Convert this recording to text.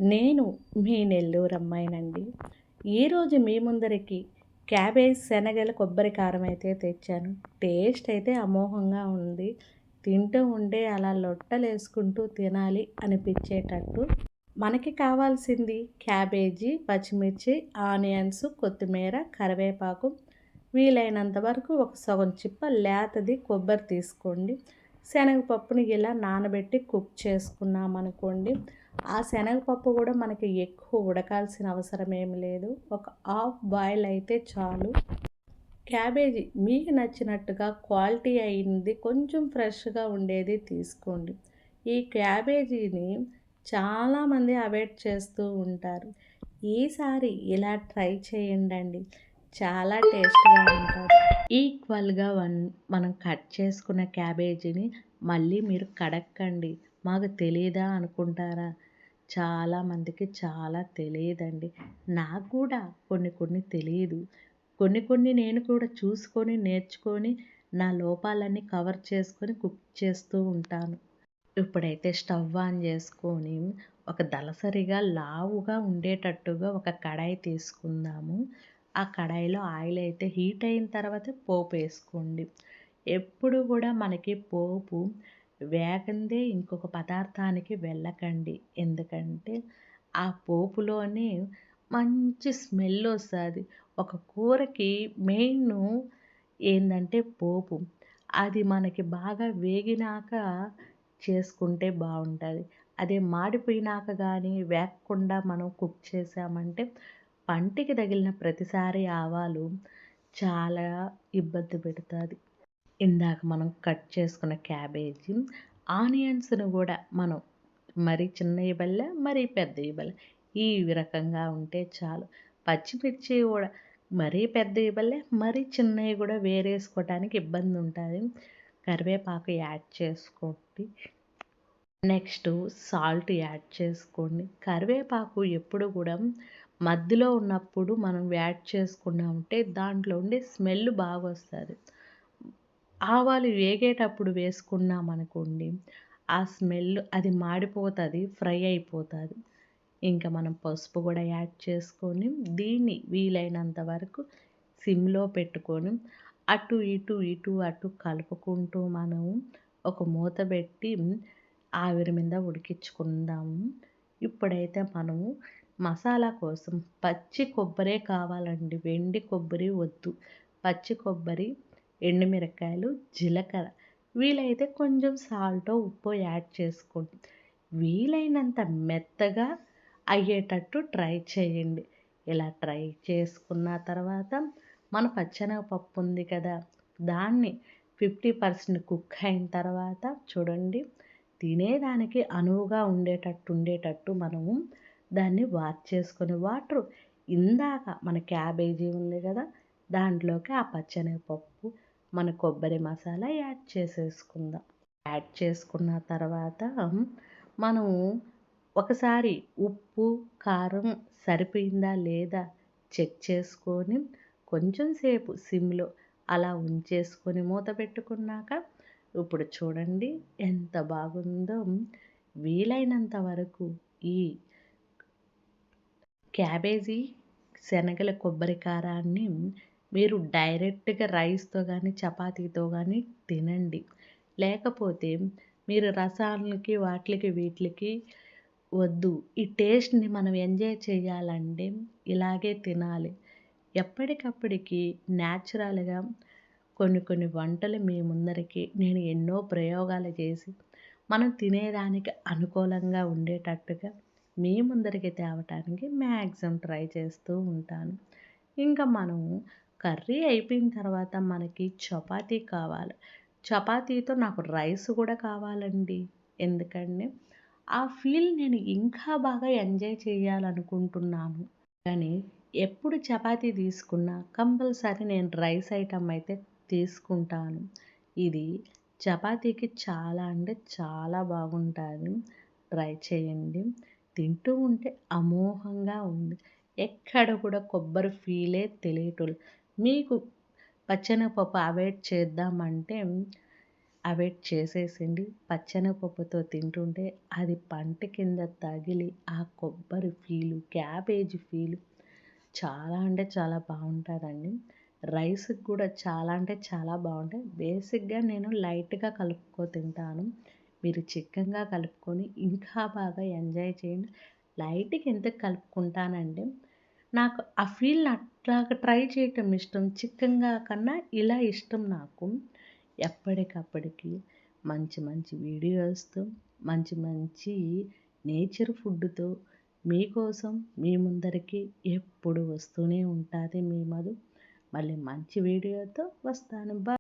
నేను మీ నెల్లూరు అమ్మాయినండి. ఈరోజు మీ ముందరికి క్యాబేజ్, శనగల కొబ్బరి కారం అయితే తెచ్చాను. టేస్ట్ అయితే అమోఘంగా ఉంది. తింటూ ఉంటే అలా లొట్టలేసుకుంటూ తినాలి అనిపించేటట్టు. మనకి కావాల్సింది క్యాబేజీ, పచ్చిమిర్చి, ఆనియన్స్, కొత్తిమీర, కరివేపాకు, వీలైనంత వరకు ఒక సగం చిప్ప లేతది కొబ్బరి తీసుకోండి. శనగపప్పుని ఇలా నానబెట్టి కుక్ చేసుకున్నామనుకోండి, ఆ శనగపప్పు కూడా మనకి ఎక్కువ ఉడకాల్సిన అవసరం ఏమి లేదు. ఒక హాఫ్ బాయిల్ అయితే చాలు. క్యాబేజీ మీకు నచ్చినట్టుగా క్వాలిటీ అయింది కొంచెం ఫ్రెష్గా ఉండేది తీసుకోండి. ఈ క్యాబేజీని చాలామంది అవాయిడ్ చేస్తూ ఉంటారు. ఈసారి ఇలా ట్రై చేయండి, చాలా టేస్ట్గా ఉంటుంది. ఈక్వల్గా మనం కట్ చేసుకున్న క్యాబేజీని మళ్ళీ మీరు కడక్కండి. మాకు తెలియదా అనుకుంటారా? చాలామందికి చాలా తెలియదండి. నాకు కూడా కొన్ని కొన్ని తెలియదు. కొన్ని కొన్ని నేను కూడా చూసుకొని నేర్చుకొని నా లోపాలన్నీ కవర్ చేసుకొని కుక్ చేస్తూ ఉంటాను. ఇప్పుడైతే స్టవ్ ఆన్ చేసుకొని ఒక దళసరిగా లావుగా ఉండేటట్టుగా ఒక కడాయి తీసుకుందాము. ఆ కడాయిలో ఆయిల్ అయితే హీట్ అయిన తర్వాత పోపు వేసుకోండి. ఎప్పుడు కూడా మనకి పోపు వేగందే ఇంకొక పదార్థానికి వెళ్ళకండి. ఎందుకంటే ఆ పోపులోనే మంచి స్మెల్ వస్తుంది. ఒక కూరకి మెయిన్ ఏంటంటే పోపు. అది మనకి బాగా వేగినాక చేసుకుంటే బాగుంటుంది. అదే మాడిపోయినాక కానీ వేగకుండా మనం కుక్ చేసామంటే పంటికి తగిలిన ప్రతిసారి ఆవాలు చాలా ఇబ్బంది పెడుతుంది. ఇందాక మనం కట్ చేసుకున్న క్యాబేజీ, ఆనియన్స్‌ను కూడా మనం మరీ చిన్నవి బల్ల, మరీ పెద్దవి బల్ల ఈ రకంగా ఉంటే చాలు. పచ్చిమిర్చి కూడా మరీ పెద్దవి బల్లే, మరీ చిన్నవి కూడా వేరేసుకోవటానికి ఇబ్బంది ఉంటుంది. కరివేపాకు యాడ్ చేసుకోండి. నెక్స్ట్ సాల్ట్ యాడ్ చేసుకోండి. కరివేపాకు ఎప్పుడు కూడా మధ్యలో ఉన్నప్పుడు మనం యాడ్ చేసుకున్నామంటే దాంట్లో ఉండే స్మెల్ బాగా వస్తుంది. ఆవాలు వేగేటప్పుడు వేసుకున్నామనుకోండి, ఆ స్మెల్ అది మాడిపోతుంది, ఫ్రై అయిపోతుంది. ఇంకా మనం పసుపు కూడా యాడ్ చేసుకొని దీన్ని వీలైనంత వరకు సిమ్లో పెట్టుకొని అటు ఇటు ఇటు అటు కలుపుకుంటూ మనం ఒక మూత పెట్టి ఆవిరి మీద ఉడికించుకుందాము. ఇప్పుడైతే మనము మసాలా కోసం పచ్చి కొబ్బరే కావాలండి, వెండి కొబ్బరి వద్దు. పచ్చి కొబ్బరి, ఎండుమిరకాయలు, జీలకర్ర, వీలైతే కొంచెం సాల్టో ఉప్పు యాడ్ చేసుకోండి. వీలైనంత మెత్తగా అయ్యేటట్టు ట్రై చేయండి. ఇలా ట్రై చేసుకున్న తర్వాత మన పచ్చెనగపప్పు ఉంది కదా, దాన్ని 50% కుక్ అయిన తర్వాత చూడండి, తినేదానికి అనువుగా ఉండేటట్టు మనము దాన్ని చేసుకొని వాటర్ ఇందాక మన క్యాబేజీ ఉంది కదా, దాంట్లోకి ఆ పచ్చెనగపప్పు, మన కొబ్బరి మసాలా యాడ్ చేసేసుకుందాం. యాడ్ చేసుకున్న తర్వాత మనము ఒకసారి ఉప్పు, కారం సరిపోయిందా లేదా చెక్ చేసుకొని కొంచెం సేపు సిమ్లో అలా ఉంచేసుకొని మూత పెట్టుకున్నాక ఇప్పుడు చూడండి ఎంత బాగుందో. వీలైనంత వరకు ఈ క్యాబేజీ, శనగల కొబ్బరి కారాన్ని మీరు డైరెక్ట్గా రైస్తో కానీ చపాతీతో కానీ తినండి. లేకపోతే మీరు రసాలకి వాటికి వీటికి వద్దు. ఈ టేస్ట్ని మనం ఎంజాయ్ చేయాలంటే ఇలాగే తినాలి. ఎప్పటికప్పటికి న్యాచురల్గా కొన్ని కొన్ని వంటలు మీ ముందరికి నేను ఎన్నో ప్రయోగాలు చేసి మనం తినేదానికి అనుకూలంగా ఉండేటట్టుగా మీ ముందరికి తేవటానికి మ్యాక్సిమం ట్రై చేస్తూ ఉంటాను. ఇంకా మనము కర్రీ అయిపోయిన తర్వాత మనకి చపాతీ కావాలి. చపాతీతో నాకు రైస్ కూడా కావాలండి. ఎందుకంటే ఆ ఫీల్ నేను ఇంకా బాగా ఎంజాయ్ చేయాలనుకుంటున్నాను. కానీ ఎప్పుడు చపాతీ తీసుకున్నా కంపల్సరీ నేను రైస్ ఐటమ్ అయితే తీసుకుంటాను. ఇది చపాతీకి చాలా అంటే చాలా బాగుంటుంది. ట్రై చేయండి. తింటూ ఉంటే అమోఘంగా ఉంది. ఎక్కడ కూడా కొబ్బరి ఫీలే తెలియటం. మీకు పచ్చెనగపప్పు అవాయిడ్ చేద్దామంటే అవాయిడ్ చేసేసిండి. పచ్చెనగపప్పుతో తింటుంటే అది పంట కింద తగిలి ఆ కొబ్బరి ఫీలు, క్యాబేజీ ఫీలు చాలా అంటే చాలా బాగుంటుందండి. రైస్‌కి కూడా చాలా అంటే చాలా బాగుంటాయి. బేసిక్‌గా నేను లైట్‌గా కలుపుకొని తింటాను. మీరు చిక్కగా కలుపుకొని ఇంకా బాగా ఎంజాయ్ చేయండి. లైట్‌గా ఎందుకు కలుపుకుంటానంటే, నాకు ఆ ఫీల్‌ని అట్లాగా ట్రై చేయటం ఇష్టం. చిక్కగా కన్నా ఇలా ఇష్టం నాకు. ఎప్పటికప్పటికి మంచి మంచి వీడియోస్‌తో, మంచి మంచి నేచర్ ఫుడ్‌తో మీకోసం మీ ముందరికి ఎప్పుడు వస్తూనే ఉంటుంది మీ మధు. మళ్ళీ మంచి వీడియోతో వస్తాను.